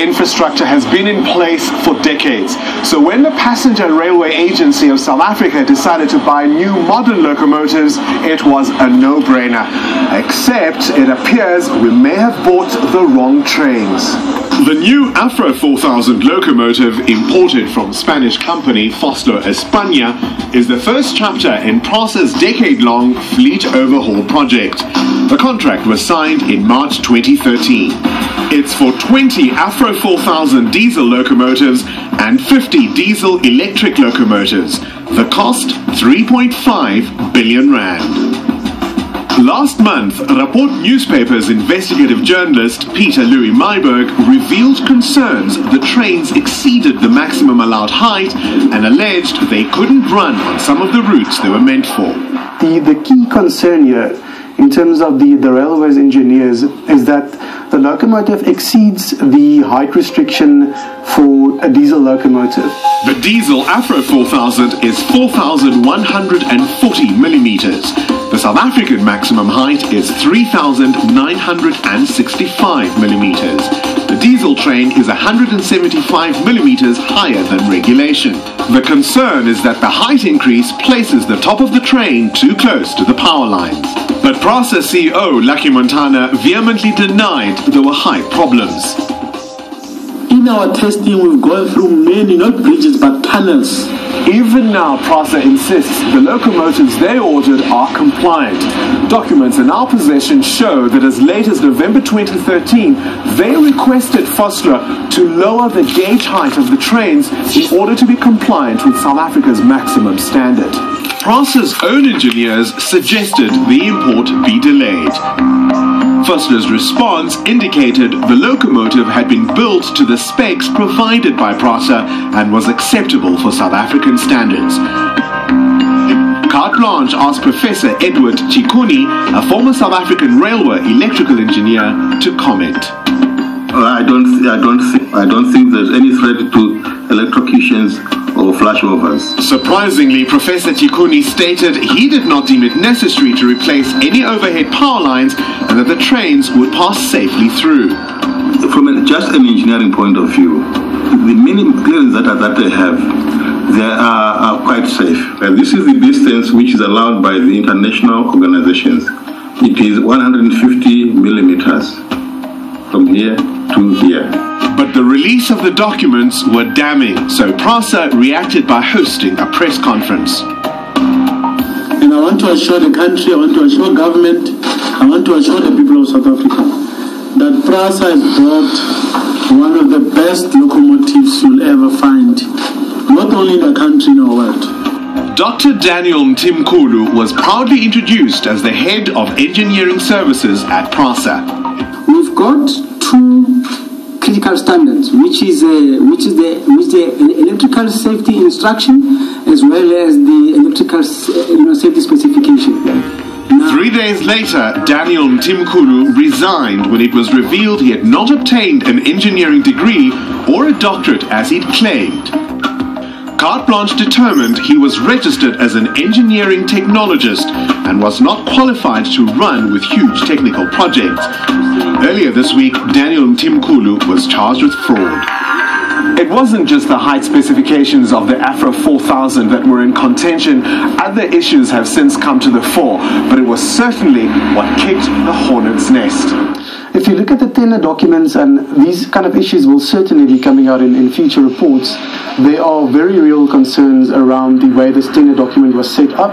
infrastructure has been in place for decades. So when the Passenger Railway Agency of South Africa decided to buy new modern locomotives, it was a no-brainer. Except it appears we may have bought the wrong trains. The new Afro 4000 locomotive, imported from Spanish company Foslo España, is the first chapter in Prasa's decade-long fleet overhaul project. The contract was signed in March 2013. It's for 20 Afro 4000 diesel locomotives and 50 diesel electric locomotives. The cost, 3.5 billion rand. Last month, Rapport newspaper's investigative journalist Peter Louis Myburg revealed concerns the trains exceeded the maximum allowed height and alleged they couldn't run on some of the routes they were meant for. The key concern here, in terms of the railways engineers, is that the locomotive exceeds the height restriction for a diesel locomotive. The diesel Afro 4000 is 4,140 millimeters. The South African maximum height is 3,965 millimeters. The diesel train is 175 millimeters higher than regulation. The concern is that the height increase places the top of the train too close to the power lines. But Prasa CEO Lucky Montana vehemently denied there were height problems. In our testing, we've gone through many, not bridges, but tunnels. Even now, Prasa insists the locomotives they ordered are compliant. Documents in our possession show that as late as November 2013, they requested Foslo to lower the gauge height of the trains in order to be compliant with South Africa's maximum standard. Prasa's own engineers suggested the import be delayed. Foslo's response indicated the locomotive had been built to the specs provided by Prasa and was acceptable for South African standards. Carte Blanche asked Professor Edward Chikuni, a former South African railway electrical engineer, to comment. I don't think there's any threat to electrocutions or flashovers. Surprisingly, Professor Chikuni stated he did not deem it necessary to replace any overhead power lines and that the trains would pass safely through. From just an engineering point of view, the many clearance that they have, they are quite safe. And this is the distance which is allowed by the international organizations. It is 150 millimeters from here to here. But the release of the documents were damning, so Prasa reacted by hosting a press conference. And I want to assure the country, I want to assure government, I want to assure the people of South Africa that Prasa has brought one of the best locomotives you'll ever find, not only in the country, in the world. Dr. Daniel Mtimkulu was proudly introduced as the head of engineering services at Prasa. We've got two critical standards, which is the electrical safety instruction as well as the electrical safety specification. Now, 3 days later, Daniel Mtimkulu resigned when it was revealed he had not obtained an engineering degree or a doctorate as he'd claimed. Carte Blanche determined he was registered as an engineering technologist and was not qualified to run with huge technical projects. Earlier this week, Daniel Mtimkulu was charged with fraud. It wasn't just the height specifications of the Afro 4000 that were in contention. Other issues have since come to the fore, but it was certainly what kicked the hornet's nest. If you look at the tender documents, and these kind of issues will certainly be coming out in future reports, there are very real concerns around the way this tender document was set up,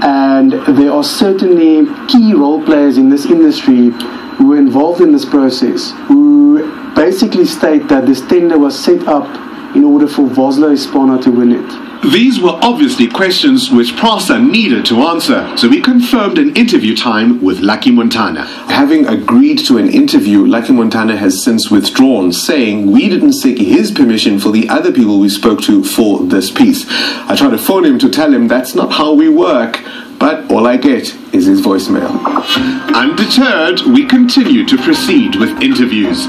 and there are certainly key role players in this industry who were involved in this process, who basically state that this tender was set up in order for Foslo España to win it. These were obviously questions which Prasa needed to answer, so we confirmed an interview time with Lucky Montana. Having agreed to an interview, Lucky Montana has since withdrawn, saying we didn't seek his permission for the other people we spoke to for this piece. I tried to phone him to tell him that's not how we work, but all I get is his voicemail. Undeterred, we continue to proceed with interviews.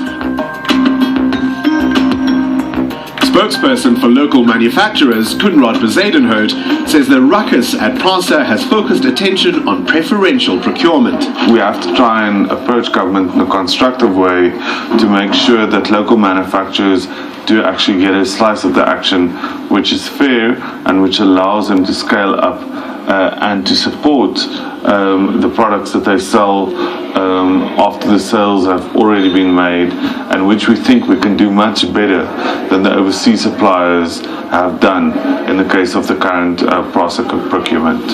spokesperson for local manufacturers, Kunrad Bezuidenhout, says the ruckus at Prasa has focused attention on preferential procurement. We have to try and approach government in a constructive way to make sure that local manufacturers do actually get a slice of the action which is fair and which allows them to scale up and to support the products that they sell after the sales have already been made, and which we think we can do much better than the overseas suppliers have done in the case of the current Prasa procurement.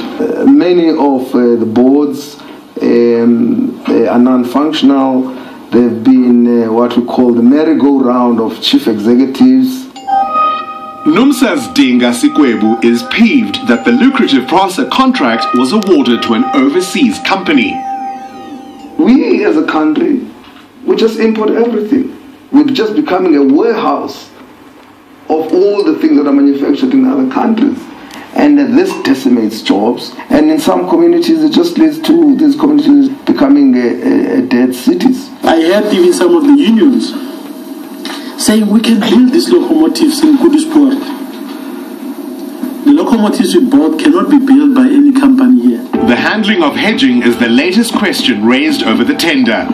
Many of the boards are non-functional. They've been what we call the merry-go-round of chief executives. Numsa's Dinga Sikwebu is peeved that the lucrative Prasa contract was awarded to an overseas company. We as a country, we just import everything. We're just becoming a warehouse of all the things that are manufactured in other countries. And this decimates jobs. And in some communities, it just leads to these communities becoming dead cities. I heard even some of the unions saying we can build these locomotives in Kudusport. The locomotives we bought cannot be built by any company here. The handling of hedging is the latest question raised over the tender.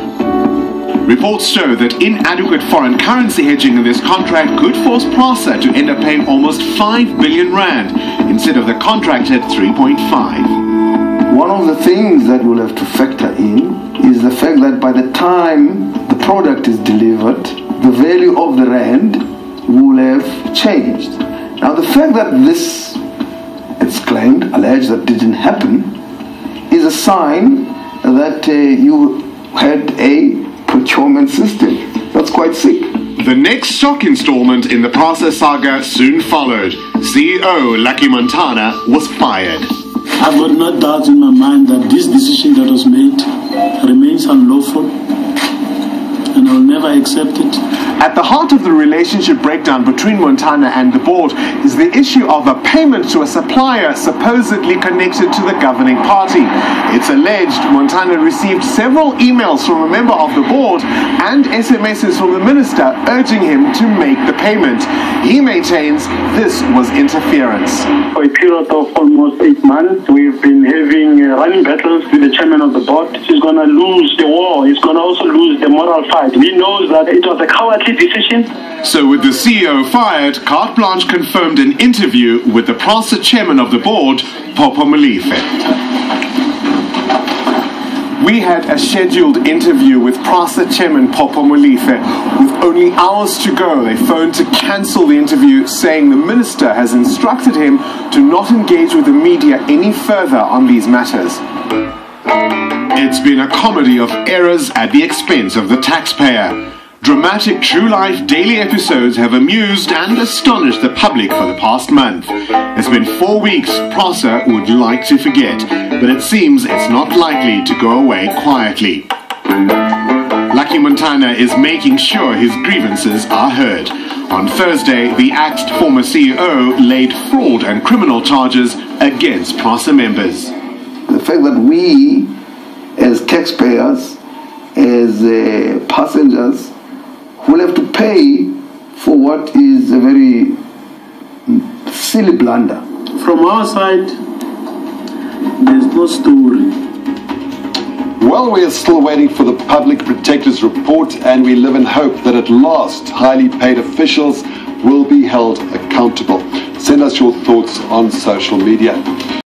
Reports show that inadequate foreign currency hedging in this contract could force Prasa to end up paying almost 5 billion rand instead of the contracted 3.5. One of the things that we'll have to factor in is the fact that by the time the product is delivered, the value of the rand will have changed. Now, the fact that this, it's claimed, alleged, that didn't happen, is a sign that you had a procurement system. That's quite sick. The next shock installment in the Prasa saga soon followed. CEO Lucky Montana was fired. I've got no doubt in my mind that this decision that was made remains unlawful, and I'll never accept it. At the heart of the relationship breakdown between Montana and the board is the issue of a payment to a supplier supposedly connected to the governing party. It's alleged Montana received several emails from a member of the board and SMSs from the minister urging him to make the payment. He maintains this was interference. For a period of almost 8 months, we've been having running battles with the chairman of the board. He's going to lose the war. He's going to also lose the moral fight. He knows that it was a cowardly decision. So with the CEO fired, Carte Blanche confirmed an interview with the Prasa chairman of the board, Popo Molefe. We had a scheduled interview with Prasa chairman Popo Molefe. With only hours to go, they phoned to cancel the interview, saying the minister has instructed him to not engage with the media any further on these matters. It's been a comedy of errors at the expense of the taxpayer. Dramatic true-life daily episodes have amused and astonished the public for the past month. It's been 4 weeks Prasa would like to forget, but it seems it's not likely to go away quietly. Lucky Montana is making sure his grievances are heard. On Thursday, the axed former CEO laid fraud and criminal charges against Prasa members. The fact that we, as taxpayers, as passengers, will have to pay for what is a very silly blunder. From our side, there's no story. Well, we are still waiting for the Public Protector's report, and we live in hope that at last highly paid officials will be held accountable. Send us your thoughts on social media.